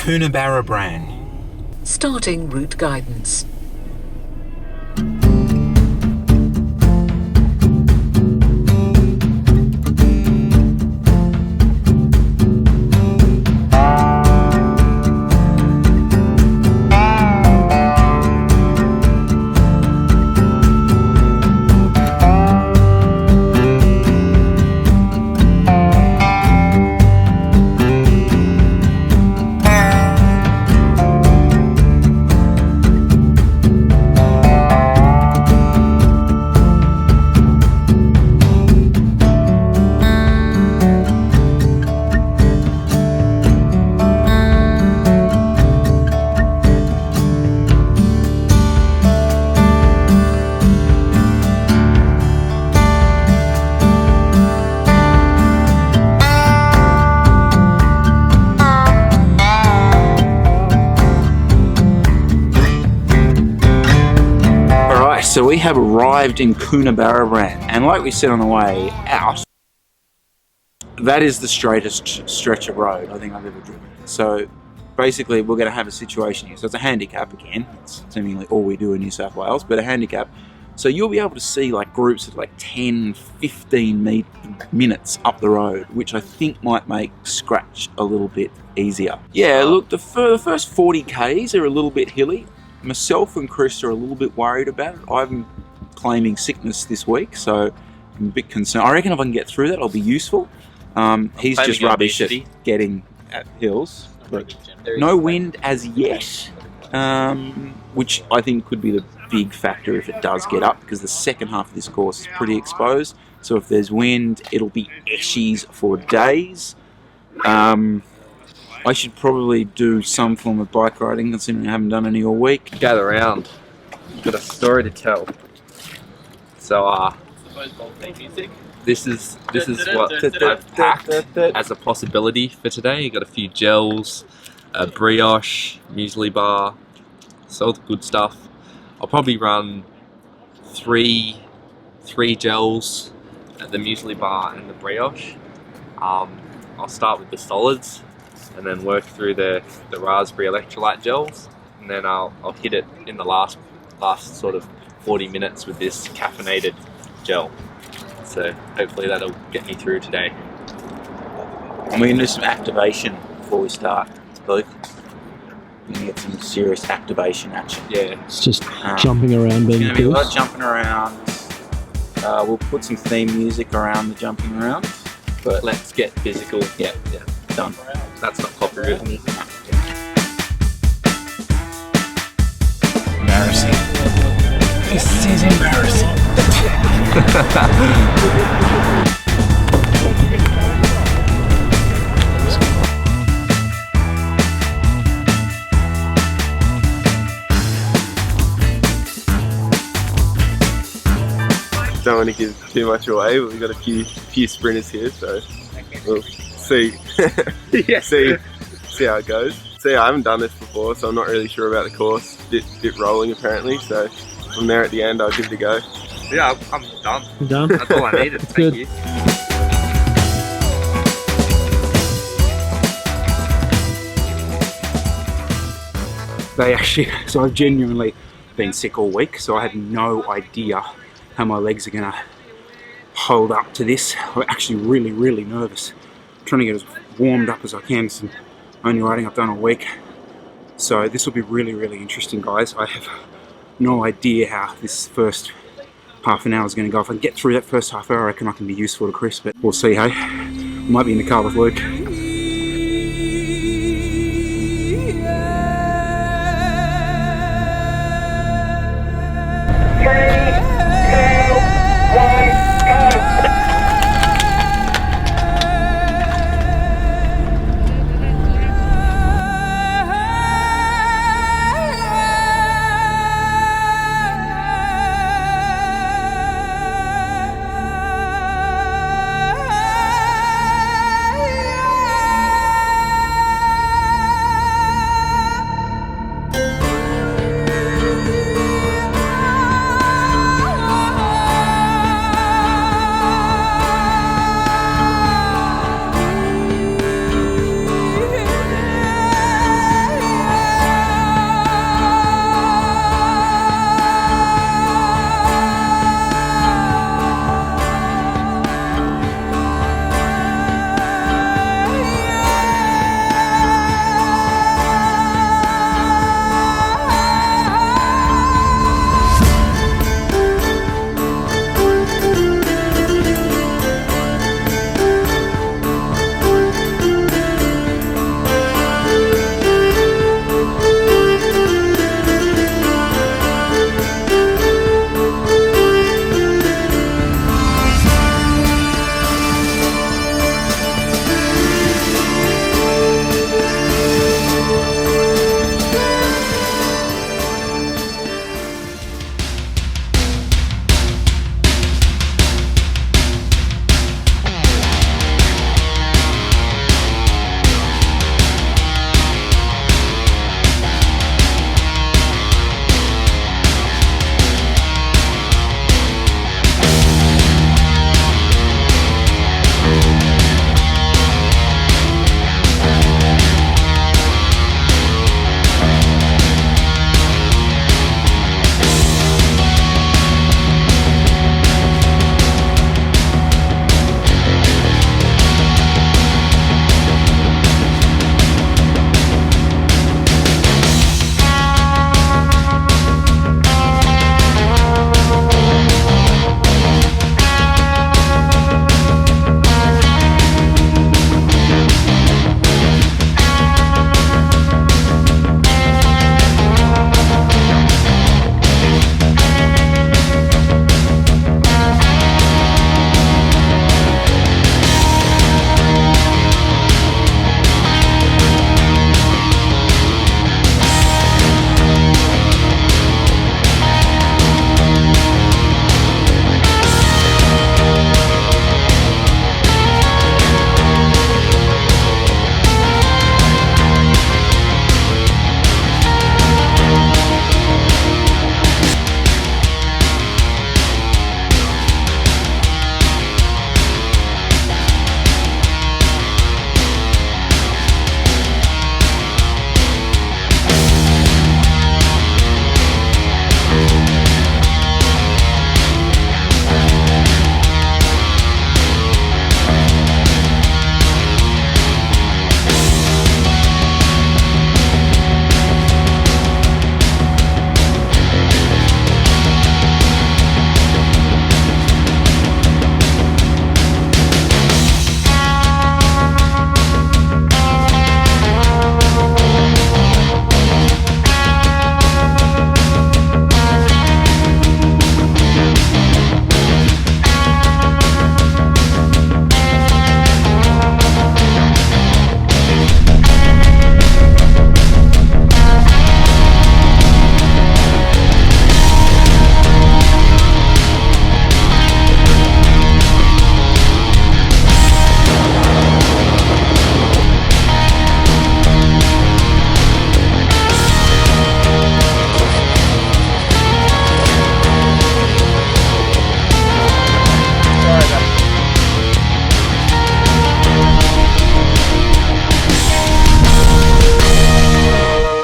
COONABBARABRAN. Starting route guidance. So we have arrived in COONABBARABRAN, and like we said on the way out, that is the straightest stretch of road I think I've ever driven. So basically we're going to have a situation here. So it's a handicap again, it's seemingly all we do in New South Wales, but a handicap. So you'll be able to see like groups of like 10, 15 minutes up the road, which I think might make scratch a little bit easier. Yeah, look, the first 40 Ks are a little bit hilly. Myself and Chris are a little bit worried about it. I'm claiming sickness this week, so I'm a bit concerned. I reckon if I can get through that, I'll be useful. He's just rubbish at getting at hills. But no wind as yet, which I think could be the big factor if it does get up, because the second half of this course is pretty exposed. So if there's wind, it'll be eshies for days. I should probably do some form of bike riding, considering I haven't done any all week. Gather around. Got a story to tell. So this is what I've packed as a possibility for today. You got a few gels, a brioche, muesli bar, so all the good stuff. I'll probably run three gels, the muesli bar and the brioche. I'll start with the solids, and then work through the raspberry electrolyte gels, and then I'll hit it in the last sort of 40 minutes with this caffeinated gel. So hopefully that'll get me through today. And we're going to do some activation before we start, Luke. We're going to get some serious activation action. Yeah. It's just jumping around, being It's going to be a lot of jumping around. We'll put some theme music around the jumping around. But let's get physical. Yeah, done. That's not copywritten. Embarrassing. This is embarrassing. Don't want to give too much away, but we've got a few sprinters here, so we'll see. see how it goes. See, I haven't done this before, so I'm not really sure about the course. Bit rolling apparently, so from there at the end I'll give it a go. Yeah, I'm done. You're done? That's all I needed. That's Thank good. you. So I've genuinely been sick all week, so I had no idea how my legs are gonna hold up to this. I'm actually really nervous. I'm trying to get as warmed up as I can. It's the only riding I've done all week. So this will be really interesting, guys. I have no idea how this first half an hour is going to go. If I can get through that first half hour, I reckon I can be useful to Chris, but we'll see, hey? I might be in the car with Luke.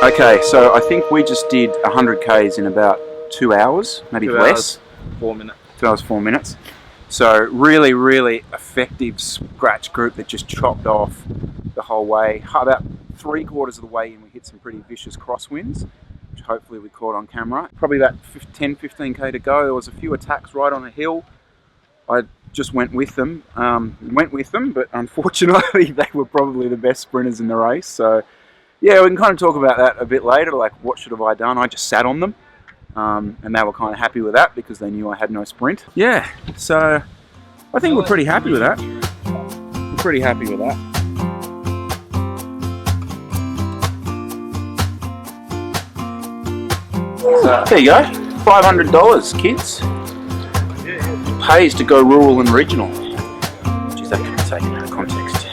Okay, so I think we just did 100 Ks in about 2 hours, maybe 2 less. hours, 4 minutes. 2 hours, 4 minutes. So really, really effective scratch group that just chopped off the whole way. About 3/4 of the way in, we hit some pretty vicious crosswinds, which hopefully we caught on camera. Probably about 10, 15 K to go. There was a few attacks right on a hill. I just went with them, but unfortunately they were probably the best sprinters in the race. So yeah, we can kind of talk about that a bit later, like what should have I done? I just sat on them, and they were kind of happy with that because they knew I had no sprint. Yeah, so I think we're pretty happy with that. We're pretty happy with that. So, there you go, $500, kids. Pays to go rural and regional. Jeez, that can be taken out of context.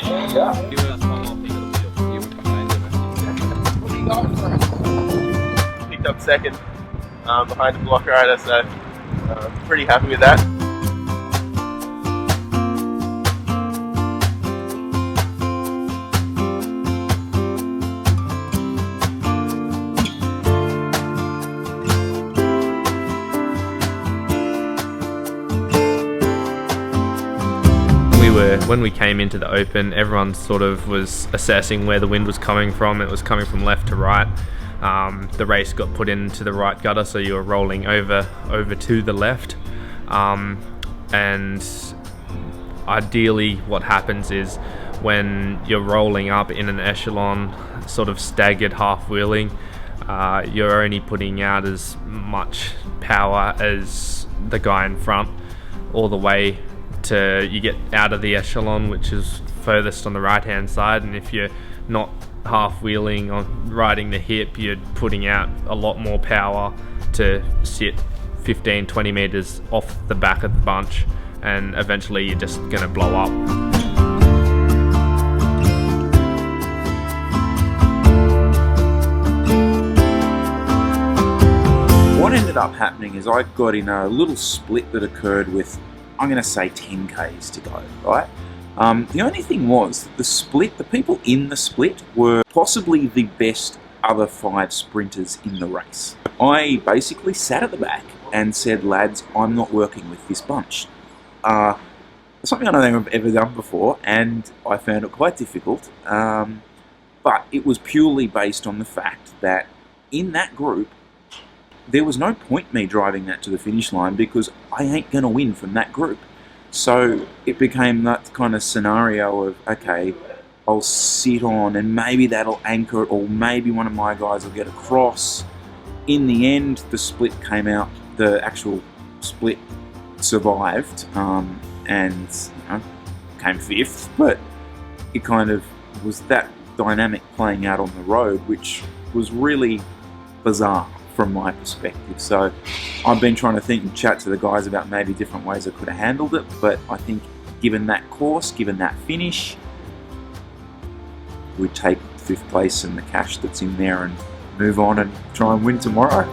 Picked up second behind the block rider, so pretty happy with that. When we came into the open, everyone sort of was assessing where the wind was coming from. It was coming from left to right. The race got put into the right gutter, so you were rolling over to the left. And ideally what happens is when you're rolling up in an echelon, sort of staggered half wheeling, you're only putting out as much power as the guy in front all the way to you get out of the echelon, which is furthest on the right hand side, and if you're not half wheeling on riding the hip, you're putting out a lot more power to sit 15-20 meters off the back of the bunch, and eventually you're just gonna blow up. What ended up happening is I got in a little split that occurred with, I'm going to say 10 Ks to go, right? The only thing was that the people in the split were possibly the best other 5 sprinters in the race. I basically sat at the back and said, lads, I'm not working with this bunch. Something I don't think I've ever done before, and I found it quite difficult, but it was purely based on the fact that in that group, there was no point me driving that to the finish line because I ain't going to win from that group. So it became that kind of scenario of, okay, I'll sit on and maybe that'll anchor it, or maybe one of my guys will get across. In the end, the split came out, the actual split survived, and came 5th, but it kind of was that dynamic playing out on the road, which was really bizarre from my perspective. So I've been trying to think and chat to the guys about maybe different ways I could have handled it, but I think given that course, given that finish, we'd take 5th place and the cash that's in there and move on and try and win tomorrow.